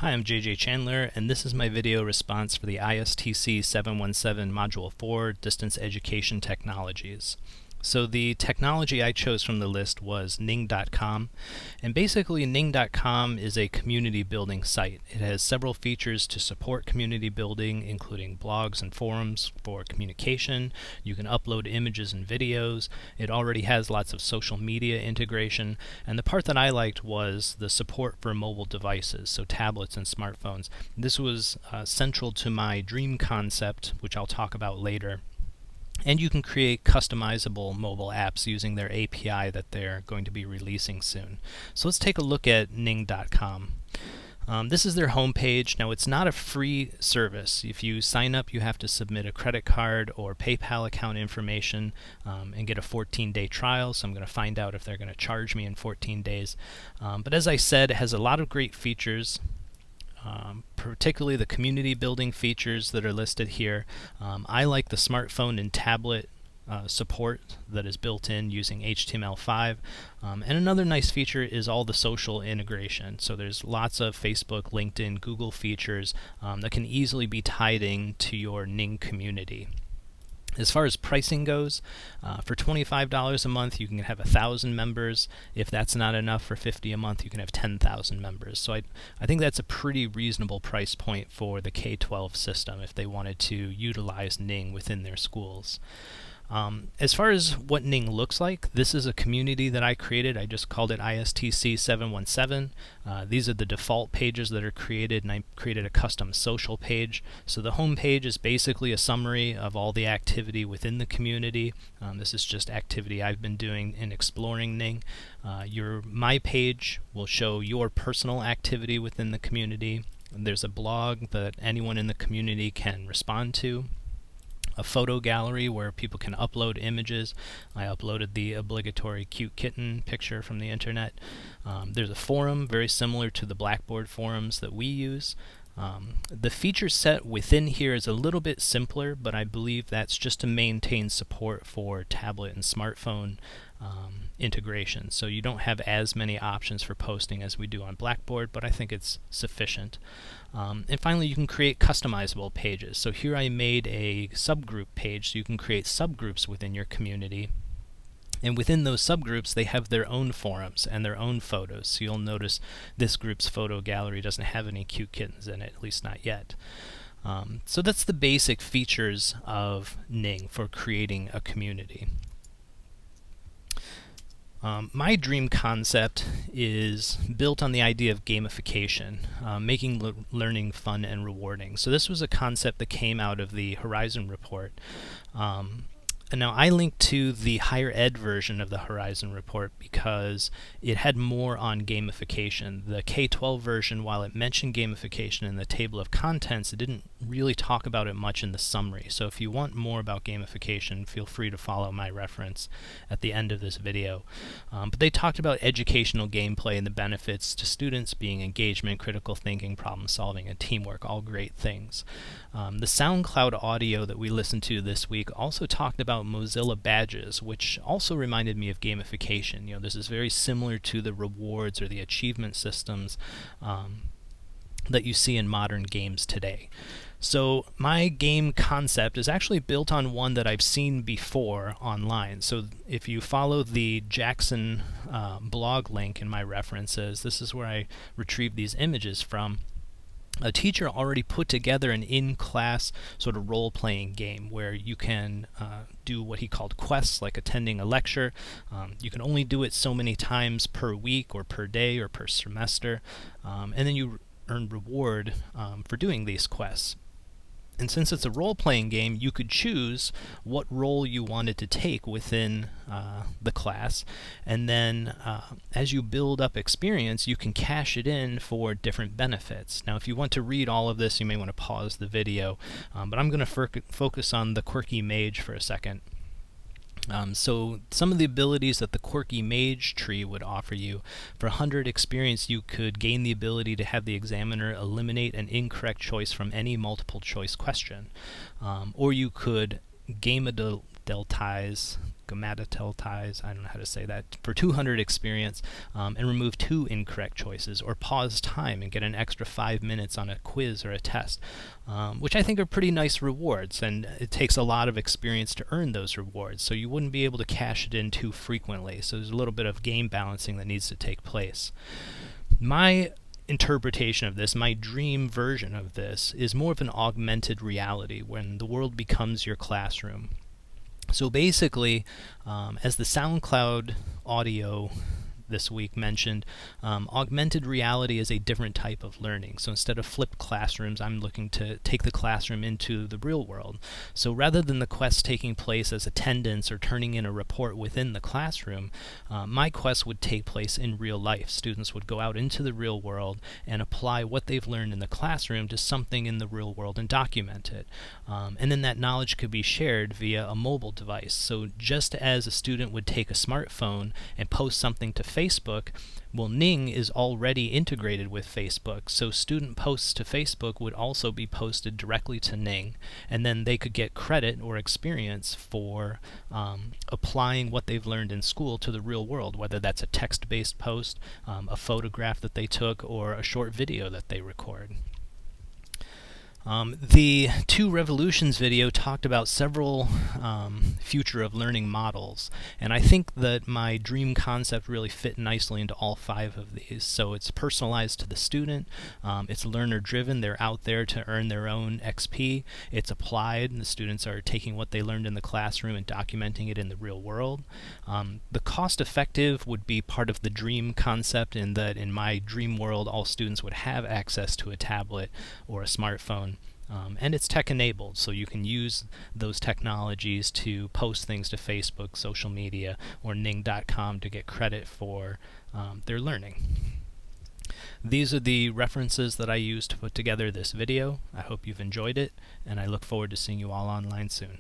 Hi, I'm JJ Chandler, and this is my video response for the ISTC 717 Module 4 Distance Education Technologies. So the technology I chose from the list was Ning.com, and basically Ning.com is a community building site. It has several features to support community building, including blogs and forums for communication. You can upload images and videos. It already has lots of social media integration, and the part that I liked was the support for mobile devices, so tablets and smartphones. This was central to my dream concept, which I'll talk about later. And you can create customizable mobile apps using their API that they're going to be releasing soon. So let's take a look at Ning.com. This is their homepage. Now, it's not a free service. If you sign up, you have to submit a credit card or PayPal account information and get a 14-day trial. So I'm going to find out if they're going to charge me in 14 days. But as I said, it has a lot of great features. Particularly the community building features that are listed here. I like the smartphone and tablet support that is built in using HTML5. And another nice feature is all the social integration. So there's lots of Facebook, LinkedIn, Google features that can easily be tied into your Ning community. As far as pricing goes, for $25 a month you can have 1,000 members. If that's not enough, for $50 a month you can have 10,000 members. So I think that's a pretty reasonable price point for the K-12 system if they wanted to utilize Ning within their schools. As far as what Ning looks like, this is a community that I created. I just called it ISTC 717. These are the default pages that are created, and I created a custom social page. So the home page is basically a summary of all the activity within the community. This is just activity I've been doing in exploring Ning. Your My page will show your personal activity within the community. There's a blog that anyone in the community can respond to. A photo gallery where people can upload images. I uploaded the obligatory cute kitten picture from the internet. There's a forum very similar to the Blackboard forums that we use. The feature set within here is a little bit simpler, but I believe that's just to maintain support for tablet and smartphone integration. So you don't have as many options for posting as we do on Blackboard, but I think it's sufficient. And finally, you can create customizable pages. So here I made a subgroup page, so you can create subgroups within your community. And within those subgroups, they have their own forums and their own photos. So you'll notice this group's photo gallery doesn't have any cute kittens in it, at least not yet. So that's the basic features of Ning for creating a community. My dream concept is built on the idea of gamification, making learning fun and rewarding. So this was a concept that came out of the Horizon report. And now I linked to the higher ed version of the Horizon report because it had more on gamification. The K-12 version, while it mentioned gamification in the table of contents, it didn't really talk about it much in the summary. So if you want more about gamification, feel free to follow my reference at the end of this video. But they talked about educational gameplay and the benefits to students being engagement, critical thinking, problem solving, and teamwork, all great things. The SoundCloud audio that we listened to this week also talked about Mozilla badges, which also reminded me of gamification. You know, this is very similar to the rewards or the achievement systems that you see in modern games today. So my game concept is actually built on one that I've seen before online. So if you follow the Jackson blog link in my references, this is where I retrieved these images from. A teacher already put together an in-class sort of role-playing game where you can do what he called quests, like attending a lecture. You can only do it so many times per week or per day or per semester, and then you earn reward for doing these quests. And since it's a role-playing game, you could choose what role you wanted to take within the class, and then as you build up experience, you can cash it in for different benefits. Now, if you want to read all of this, you may want to pause the video, but I'm going to focus on the quirky mage for a second. So some of the abilities that the quirky mage tree would offer you: for 100 experience, you could gain the ability to have the examiner eliminate an incorrect choice from any multiple choice question. Or you could game-deltize grammaticize, I don't know how to say that, for 200 experience, and remove 2 incorrect choices, or pause time and get an extra 5 minutes on a quiz or a test, which I think are pretty nice rewards, and it takes a lot of experience to earn those rewards, so you wouldn't be able to cash it in too frequently, so there's a little bit of game balancing that needs to take place. My interpretation of this, my dream version of this, is more of an augmented reality when the world becomes your classroom. So basically, as the SoundCloud audio this week mentioned, augmented reality is a different type of learning. So instead of flipped classrooms, I'm looking to take the classroom into the real world. So rather than the quest taking place as attendance or turning in a report within the classroom, my quest would take place in real life. Students would go out into the real world and apply what they've learned in the classroom to something in the real world and document it. And then that knowledge could be shared via a mobile device. So just as a student would take a smartphone and post something to Facebook, well, Ning is already integrated with Facebook, so student posts to Facebook would also be posted directly to Ning, and then they could get credit or experience for applying what they've learned in school to the real world, whether that's a text-based post, a photograph that they took, or a short video that they record. The Two Revolutions video talked about several future of learning models, and I think that my dream concept really fit nicely into all 5 of these. So it's personalized to the student, it's learner driven, they're out there to earn their own XP, it's applied, and the students are taking what they learned in the classroom and documenting it in the real world. The cost effective would be part of the dream concept, in that in my dream world all students would have access to a tablet or a smartphone. And it's tech enabled, so you can use those technologies to post things to Facebook, social media, or Ning.com to get credit for their learning. These are the references that I used to put together this video. I hope you've enjoyed it, and I look forward to seeing you all online soon.